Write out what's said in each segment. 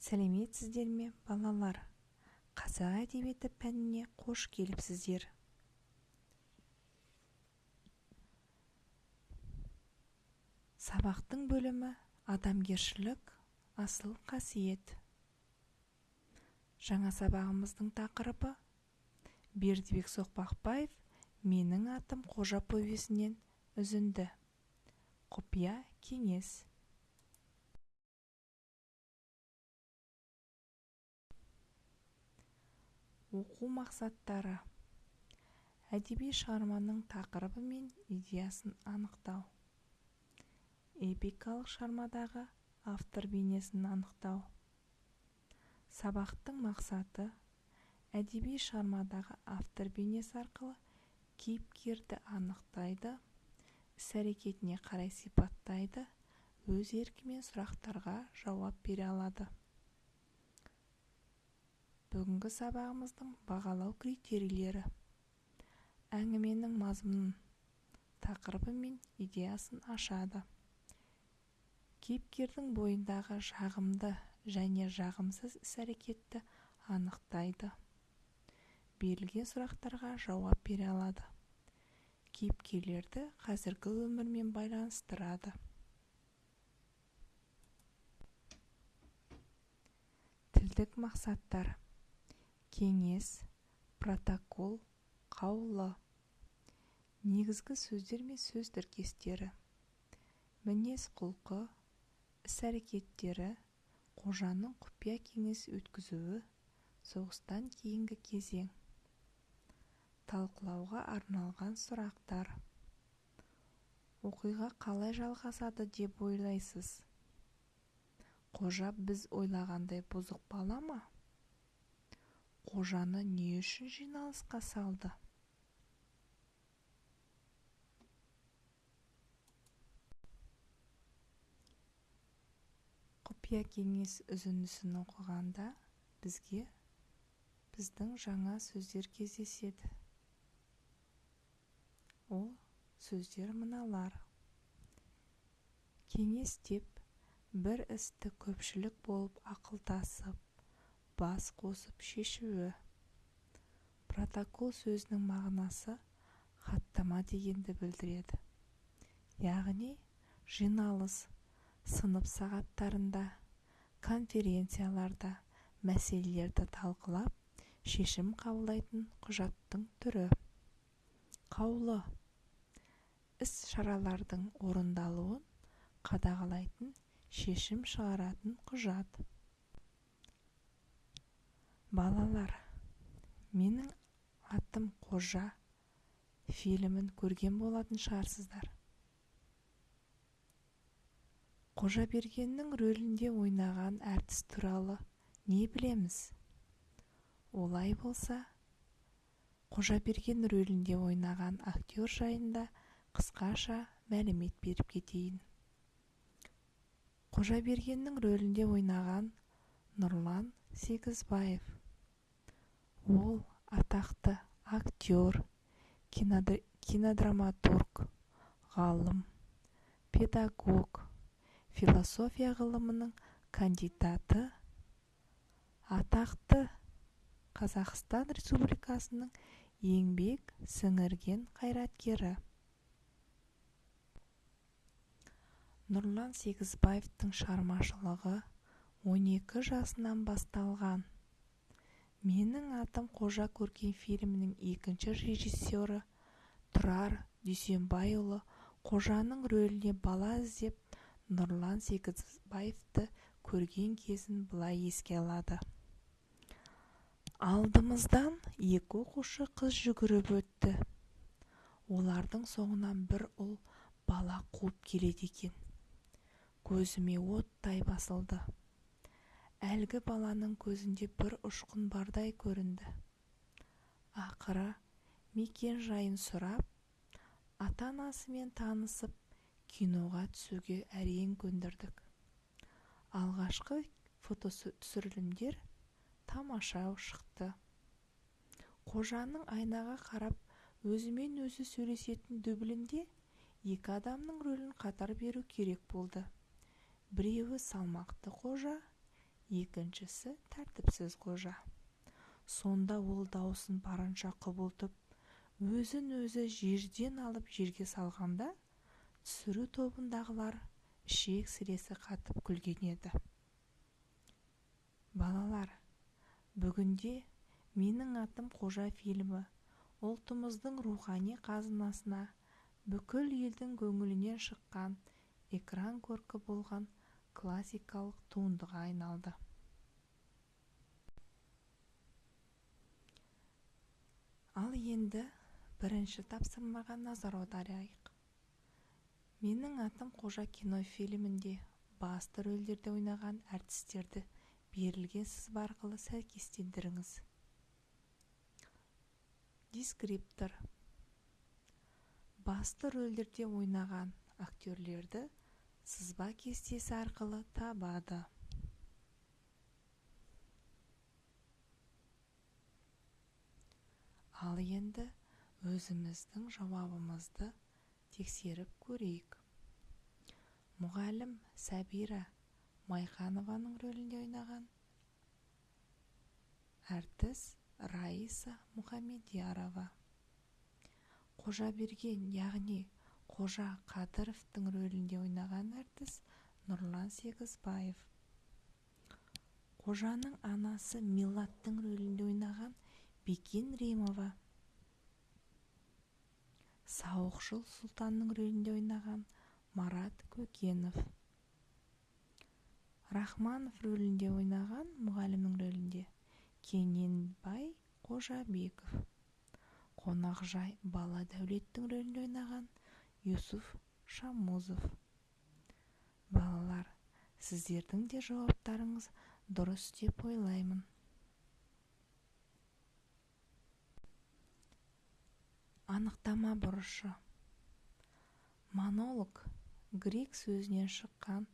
Сәлеметсіздер ме, балалар? Қазақ әдебиеті пәніне қош келіпсіздер. Сабақтың бөлімі адамгершілік, асыл қасиет. Жаңа сабағымыздың тақырыбы Бердібек Соқпақбаев «Менің атым Қожа» повесінен үзінді. Құпия кеңес. Оқу мақсаттары. Әдеби шығарманың тақырыбы мен идеясын анықтау. Эпикалық шығармадағы автор бейнесін анықтау. Сабақтың мақсаты әдеби шығармадағы автор бейнесі арқылы кейіпкерді анықтайды, іс-әрекетіне қарай сипаттайды, өз еркімен сұрақтарға жауап бере алады. Бүгінгі сабағымыздың бағалау критерийлері: әңгіменің мазмұнын, тақырыбы мен идеясын ашады. Кейіпкердің бойындағы жағымды және жағымсыз іс-әрекетті анықтайды. Берілген сұрақтарға жауап бере алады. Кейіпкерлерді қазіргі өмірмен байланыстырады. Тілдік мақсаттар: кеңес, протокол, қаулы. Негізгі сөздер мен сөз тіркестері: мінез-құлқы, іс-әрекеттері, қожаның құпия кеңес өткізуі, соғыстан кейінгі кезең. Талқылауға арналған сұрақтар: оқиға қалай жалғасады деп ойлайсыз? Қожа біз ойлағандай бұзық бала ма? Қожаны не үшін жиналысқа салды? Құпия кеңес үзіндісін оқығанда біздің жаңа сөздер кездеседі. Ол сөздер мыналар: кеңес деп бір істі көпшілік болып ақылдасып, бас қосып шешуі. Протокол сөзінің мағынасы хаттама дегенді білдіреді. Яғни жиналыс, сынып сағаттарында, конференцияларда мәселелерді талқылап, шешім қабылдайтын құжаттың түрі. Қаулы іс-шаралардың орындалуын қадағалайтын, шешім шығаратын құжат. Балалар, «Менің атым Қожа» фильмін көрген болатын шығарсыздар. Қожабергеннің рөлінде ойнаған әртіс туралы не білеміз? Олай болса, Қожаберген рөлінде ойнаған актер жайында қысқаша мәлімет беріп кетейін. Қожабергеннің рөлінде ойнаған Нұрлан Сегізбаев. Ол атақты актер, кинодраматург, ғалым, педагог, философия ғылымының кандидаты, атақты Қазақстан Республикасының еңбек сіңірген қайраткері. Нұрлан Сегізбаевтың шығармашылығы 12 жасынан басталған. «Менің атым Қожа» көркем фильмінің екінші режиссері Тұрар Дүйсенбайұлы Қожаның рөліне бала іздеп Нұрлан Сегізбаевты көрген кезін былай еске алады: алдымыздан 2 оқушы қыз жүгіріп өтті. Олардың соңынан бір ұл бала қуып келеді екен. Көзіме оттай басылды. Әлгі баланың көзінде бір ұшқын бардай көрінді. Ақыры мекен жайын сұрап, ата-анасымен танысып, киноға түсуге әрең көндірдік. Алғашқы фототүсірілімдер тамаша шықты. Қожаның айнаға қарап өзімен өзі сөйлесетін дублінде 2 адамның рөлін қатар беру керек болды. Біреуі салмақты Қожа, екіншісі тәртіпсіз қожа. Сонда ол даусын барынша құбылтып, өзін өзі жерден алып жерге салғанда, түсіру тобындағылар ішек сіресі қатып күлген еді. Балалар, бүгінде менің атым Қожа фильмі ұлтымыздың рухани қазынасына, бүкіл елдің көңілінен шыққан, экран көркі болған классикалық туындыға айналды. Ал енді бірінші тапсырмаға назар аударайық. Менің атым Қожа кинофильмінде басты рөлдерде ойнаған әртістерді берілген сызба арқылы сәйкестендіріңіз. Дескриптор. Басты рөлдерде ойнаған актерлерді сызба кестесі арқылы табады. Ал енді өзіміздің жауабымызды тексеріп көрейік. Мұғалім Сәбира Майханованың рөлінде ойнаған әртіс Раиса Мұхамедиярова. Қожаберген, яғни Қожа Қадыровтың рөлінде ойнаған әртіс Нұрлан Сегізбаев. Қожаның анасы Милаттың рөлінде ойнаған Бекен Римова. Сауықшыл Сұлтанның рөлінде ойнаған Марат Көкенов. Рахманов рөлінде ойнаған мұғалімнің рөлінде Кененбай Қожабеков. Қонақжай Бала Дәулеттің рөлінде ойнаған Юсуф Шамузов. Балалар, сіздердің де жауаптарыңыз дұрыс деп ойлаймын. Анықтама бұрышы. Монолог грек сөзінен шыққан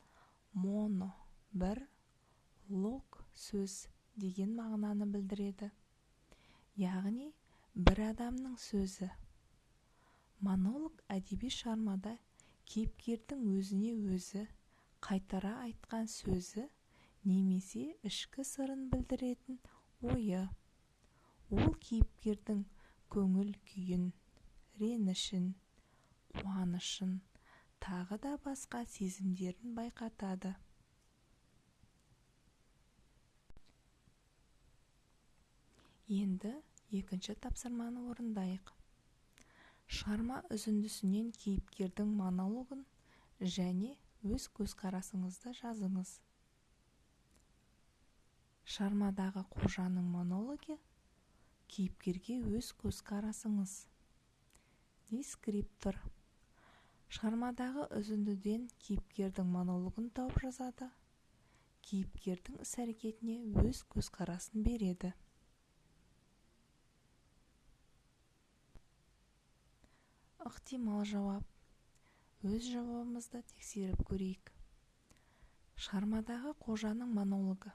моно бір, лог сөз деген мағынаны білдіреді. Яғни бір адамның сөзі. Монолог әдеби шығармада кейіпкердің өзіне өзі қайтара айтқан сөзі немесе ішкі сырын білдіретін ойы. Ол кейіпкердің көңіл күйін, ренішін, қуанышын, тағы да басқа сезімдерін байқатады. Енді екінші тапсырманы орындайық. Шығарма үзіндісінен кейіпкердің монологын және өз көзқарасыңызды жазыңыз. Шығармадағы Қожаның монологы кейіпкерге өз көзқарасыңыз. Дескриптор. Шығармадағы үзіндіден кейіпкердің монологын тауып жазады. Кейіпкердің іс-әрекетіне өз көзқарасын береді. Ықтимал жауап. Өз жауабымызды тексеріп көрейік. Шығармадағы Қожаның монологы.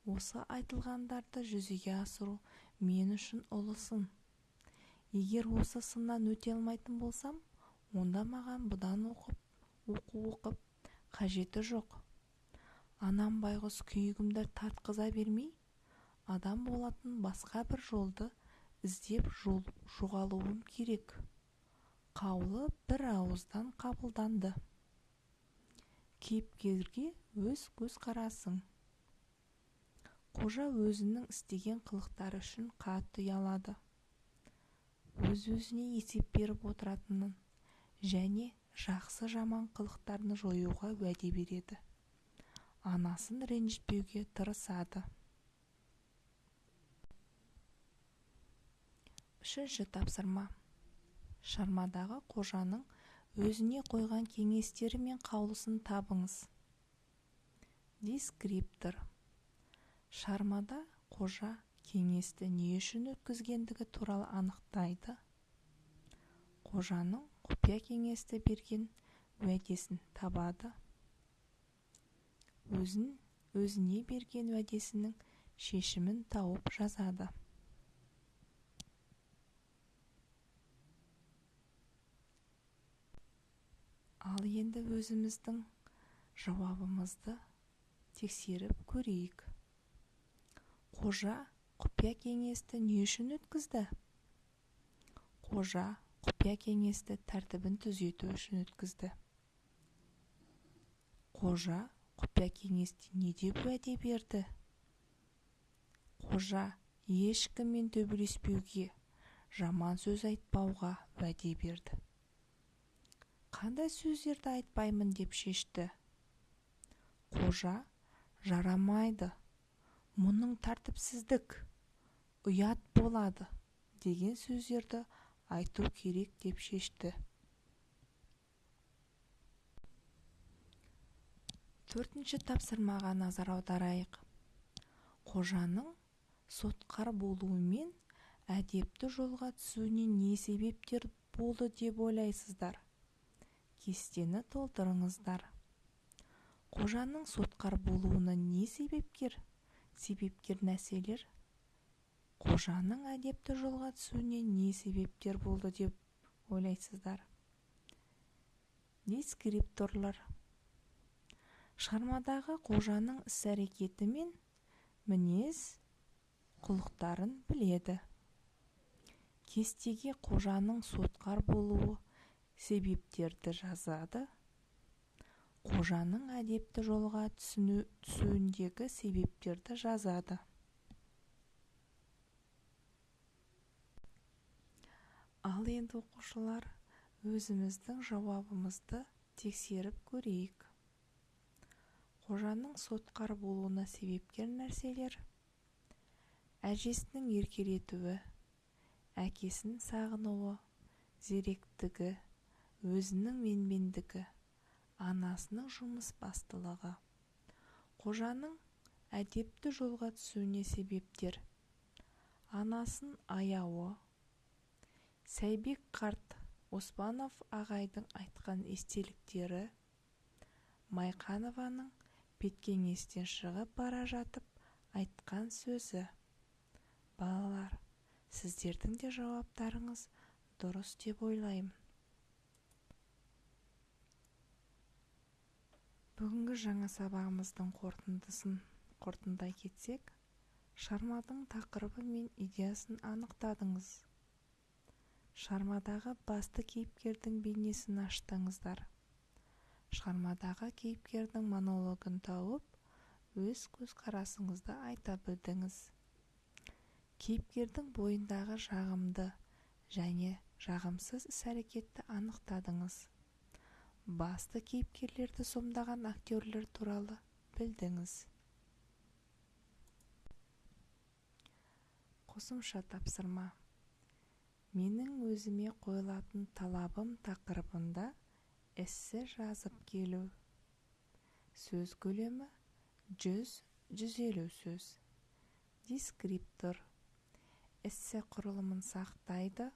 Осы айтылғандарды жүзеге асыру мен үшін ұлы сын. Егер осы сыннан өте алмайтын болсам, онда маған бұдан оқу оқып қажеті жоқ. Анам байғұс күйігімді тартқыза бермей, адам болатын басқа бір жолды іздеп жоғалуым керек. Қаулы бір ауыздан қабылданды. Кейіпкерге өз көзқарасың. Қожа өзінің істеген қылықтары үшін қатты ұялады. Өз-өзіне есеп беріп отыратынын және жақсы жаман қылықтарын жоюға уәде береді. Анасын ренжітпеуге тырысады. Үшінші тапсырма. Шығармадағы Қожаның өзіне қойған кеңестері мен қаулысын табыңыз. Дескриптор. Шығармада Қожа кеңесті не үшін өткізгендігі туралы анықтайды. Қожаның құпия кеңесті берген уәдесін табады. Өзіне берген уәдесінің шешімін тауып жазады. Ал енді өзіміздің жауабымызды тексеріп көрейік. Қожа құпия кеңесті не үшін өткізді? Қожа құпия кеңесті тәртібін түзету үшін өткізді. Қожа құпия кеңесте не деп уәде берді? Қожа ешкіммен төбелеспеуге, жаман сөз айтпауға уәде берді. Қандай сөздерді айтпаймын деп шешті? Қожа жарамайды, мұның тәртіпсіздік, ұят болады деген сөздерді айту керек деп шешті. Төртінші тапсырмаға назар аударайық. Қожаның сотқар болуы мен әдепті жолға түсуіне не себептер болды деп ойлайсыздар? Кестені толтырыңыздар. Қожаның сотқар болуына не себепкер? Себепкер нәрселер. Қожаның әдепті жолға түсуіне не себептер болды деп ойлайсыздар? Дескрипторлар. Шығармадағы қожаның іс-әрекеті мен мінез құлықтарын біледі. Кестеге қожаның сотқар болуы себептерді жазады. Қожаның әдепті жолға түсуіндегі себептерді жазады. Ал енді оқушылар, өзіміздің жауабымызды тексеріп көрейік. Қожаның сотқар болуына себепкер нәрселер: әжесінің еркелетуі, әкесінің сағынуы, зеректігі, өзінің менмендігі, анасының жұмыс бастылығы. Қожаның әдепті жолға түсуіне себептер: анасын аяуы, Сәйбек қарт Оспанов ағайдың айтқан естеліктері, Майқанованың петкеңестен шығып бара жатып айтқан сөзі. Балалар, сіздердің де жауаптарыңыз дұрыс деп ойлаймын. Бүгінгі жаңа сабағымыздың қорытындылай кетсек, шығарманың тақырыбы мен идеясын анықтадыңыз. Шығармадағы басты кейіпкердің бейнесін аштыңыздар. Шығармадағы кейіпкердің монологын тауып, өз көзқарасыңызды айта білдіңіз. Кейіпкердің бойындағы жағымды және жағымсыз іс-әрекетті анықтадыңыз. Басты кейіпкерлерді сомдаған актерлер туралы білдіңіз. Қосымша тапсырма. Менің өзіме қойылатын талабым тақырыбында эссе жазып келу. Сөз көлемі 100-150 сөз. Дескриптор. Эссе құрылымын сақтайды,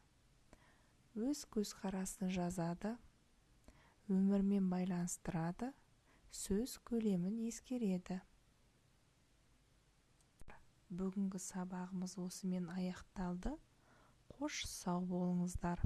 өз көзқарасын жазады, өмірмен байланыстырады, сөз көлемін ескереді. Бүгінгі сабағымыз осымен аяқталды. Қош сау болыңыздар.